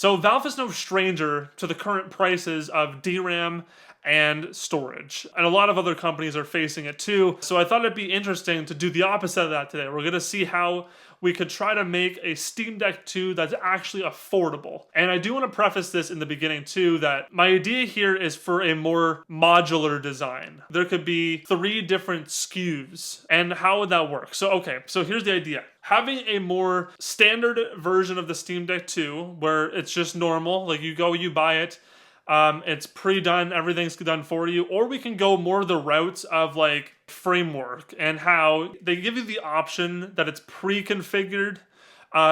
So Valve is no stranger to the current prices of DRAM and storage. And a lot of other companies are facing it too. So I thought it'd be interesting to do the opposite of that today. We're going to see how we could try to make a Steam Deck 2 that's actually affordable. And I do want to preface this in the beginning too, that my idea here is for a more modular design. There could be 3 different SKUs. And how would that work? So here's the idea. Having a more standard version of the Steam Deck 2, where it's just normal, like you go, you buy it, it's pre-done, everything's done for you, or we can go more the routes of like framework and how they give you the option that it's pre-configured.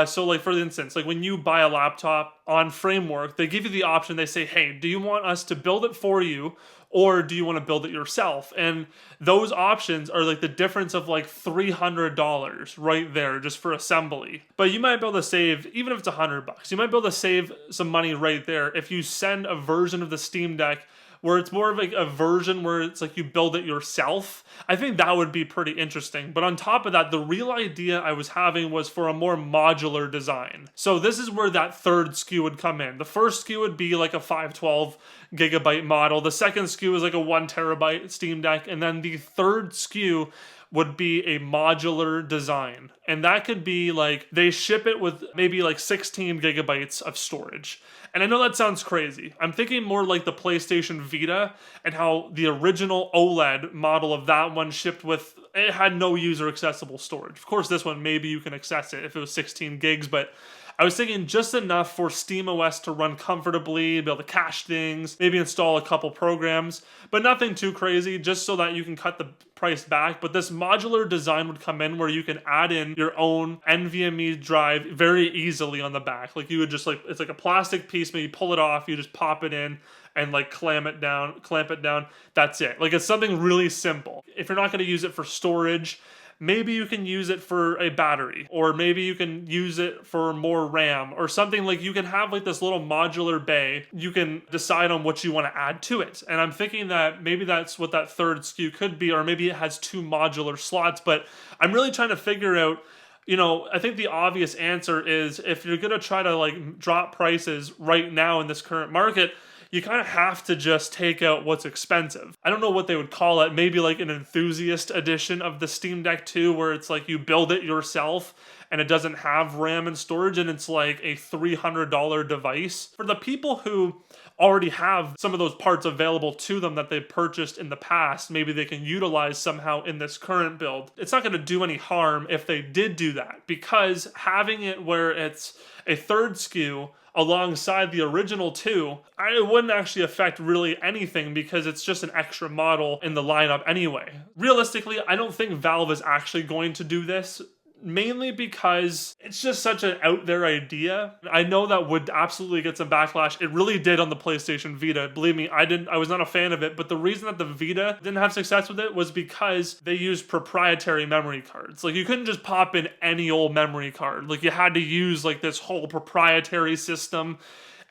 So like for instance, like when you buy a laptop on framework, they give you the option, they say, hey, do you want us to build it for you? Or do you want to build it yourself? And those options are like the difference of like $300 right there just for assembly. But you might be able to save, even if it's $100, you might be able to save some money right there if you send a version of the Steam Deck where it's more of like a version where it's like you build it yourself. I think that would be pretty interesting. But on top of that, the real idea I was having was for a more modular design. So this is where that third SKU would come in. The first SKU would be like a 512 gigabyte model. The second SKU is like a 1 terabyte Steam Deck. And then the third SKU would be a modular design. And that could be like, they ship it with maybe like 16 gigabytes of storage. And I know that sounds crazy. I'm thinking more like the PlayStation Vita and how the original OLED model of that one shipped with, it had no user accessible storage. Of course, this one, maybe you can access it if it was 16 gigs, but I was thinking just enough for SteamOS to run comfortably, be able to cache things, maybe install a couple programs, but nothing too crazy, just so that you can cut the price back. But this modular design would come in where you can add in your own NVMe drive very easily on the back. Like you would just like, it's like a plastic piece, maybe pull it off, you just pop it in and like clamp it down. That's it. Like it's something really simple. If you're not going to use it for storage, maybe you can use it for a battery, or maybe you can use it for more RAM or something. Like you can have like this little modular bay. You can decide on what you want to add to it. And I'm thinking that maybe that's what that third SKU could be, or maybe it has 2 modular slots, but I'm really trying to figure out, you know, I think the obvious answer is if you're going to try to like drop prices right now in this current market, you kind of have to just take out what's expensive. I don't know what they would call it. Maybe like an Enthusiast Edition of the Steam Deck 2, where it's like you build it yourself and it doesn't have RAM and storage, and it's like a $300 device. For the people who already have some of those parts available to them that they purchased in the past, maybe they can utilize somehow in this current build. It's not going to do any harm if they did do that, because having it where it's a third SKU alongside the original 2, it wouldn't actually affect really anything because it's just an extra model in the lineup anyway. Realistically, I don't think Valve is actually going to do this, mainly because it's just such an out there idea. I know that would absolutely get some backlash. It really did on the PlayStation Vita. Believe me, I was not a fan of it, but the reason that the Vita didn't have success with it was because they used proprietary memory cards. Like you couldn't just pop in any old memory card. Like you had to use like this whole proprietary system.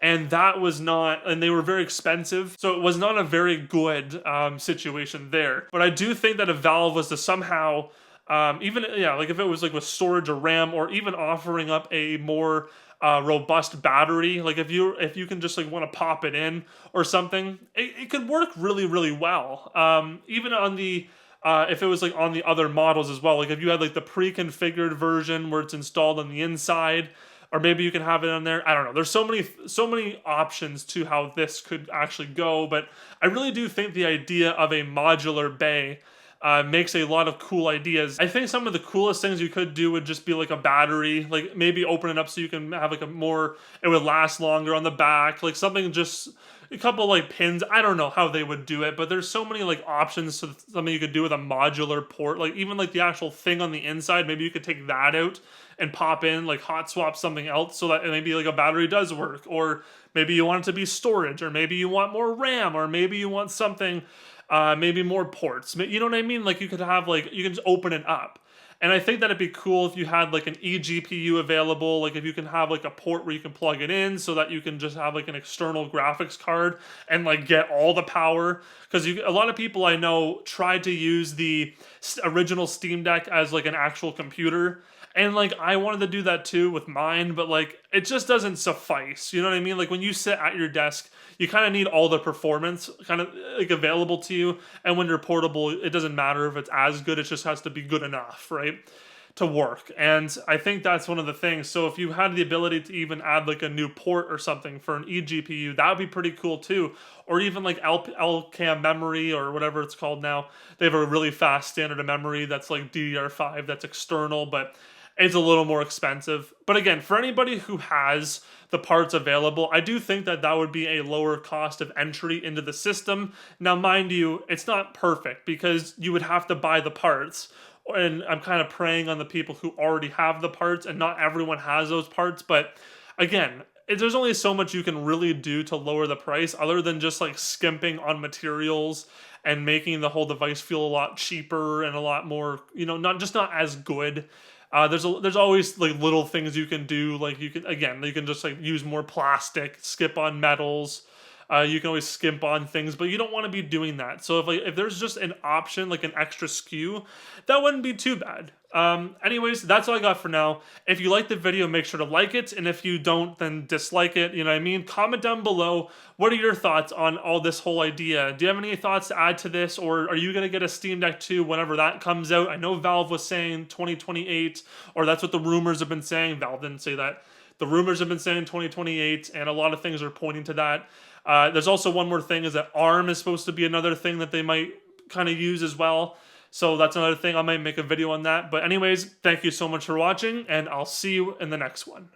And that was not, and they were very expensive. So it was not a very good situation there. But I do think that if Valve was to somehow like if it was like with storage or RAM, or even offering up a more robust battery, like if you can just like want to pop it in or something, it could work really, really well. Even on the if it was like on the other models as well, like if you had like the pre-configured version where it's installed on the inside, or maybe you can have it on there. I don't know. There's so many options to how this could actually go, but I really do think the idea of a modular bay makes a lot of cool ideas. I think some of the coolest things you could do would just be like a battery, like maybe open it up so you can have like it would last longer on the back, like something, just a couple like pins. I don't know how they would do it, but there's so many like options to something you could do with a modular port. Like even like the actual thing on the inside, maybe you could take that out and pop in, like hot swap something else so that maybe like a battery does work, or maybe you want it to be storage, or maybe you want more RAM, or maybe you want something maybe more ports. You know what I mean? Like you could have like, you can just open it up. And I think that'd be cool if you had like an eGPU available, like if you can have like a port where you can plug it in so that you can just have like an external graphics card and like get all the power. Because a lot of people I know tried to use the original Steam Deck as like an actual computer, And like I wanted to do that too with mine, but like it just doesn't suffice. You know what I mean? Like when you sit at your desk, you kind of need all the performance kind of like available to you. And when you're portable, it doesn't matter if it's as good, it just has to be good enough, right? To work. And I think that's one of the things. So if you had the ability to even add like a new port or something for an eGPU, that would be pretty cool too. Or even like LCAM memory or whatever it's called now. They have a really fast standard of memory that's like DDR5 that's external, but it's a little more expensive. But again, for anybody who has the parts available, I do think that that would be a lower cost of entry into the system. Now, mind you, it's not perfect because you would have to buy the parts, and I'm kind of preying on the people who already have the parts, and not everyone has those parts. But again, there's only so much you can really do to lower the price other than just like skimping on materials and making the whole device feel a lot cheaper and a lot more, not as good. There's always like little things you can do, like you can just like use more plastic, skip on metals. You can always skimp on things, but you don't want to be doing that. So if there's just an option, like an extra SKU, that wouldn't be too bad. Anyways, that's all I got for now. If you like the video, make sure to like it, and if you don't, then dislike it. You know what I mean? Comment down below. What are your thoughts on all this whole idea? Do you have any thoughts to add to this, or are you gonna get a Steam Deck 2 whenever that comes out? I know Valve was saying 2028, or that's what the rumors have been saying. Valve didn't say that. The rumors have been saying 2028, and a lot of things are pointing to that. There's also one more thing, is that ARM is supposed to be another thing that they might kind of use as well. So that's another thing. I might make a video on that. But anyways, thank you so much for watching, and I'll see you in the next one.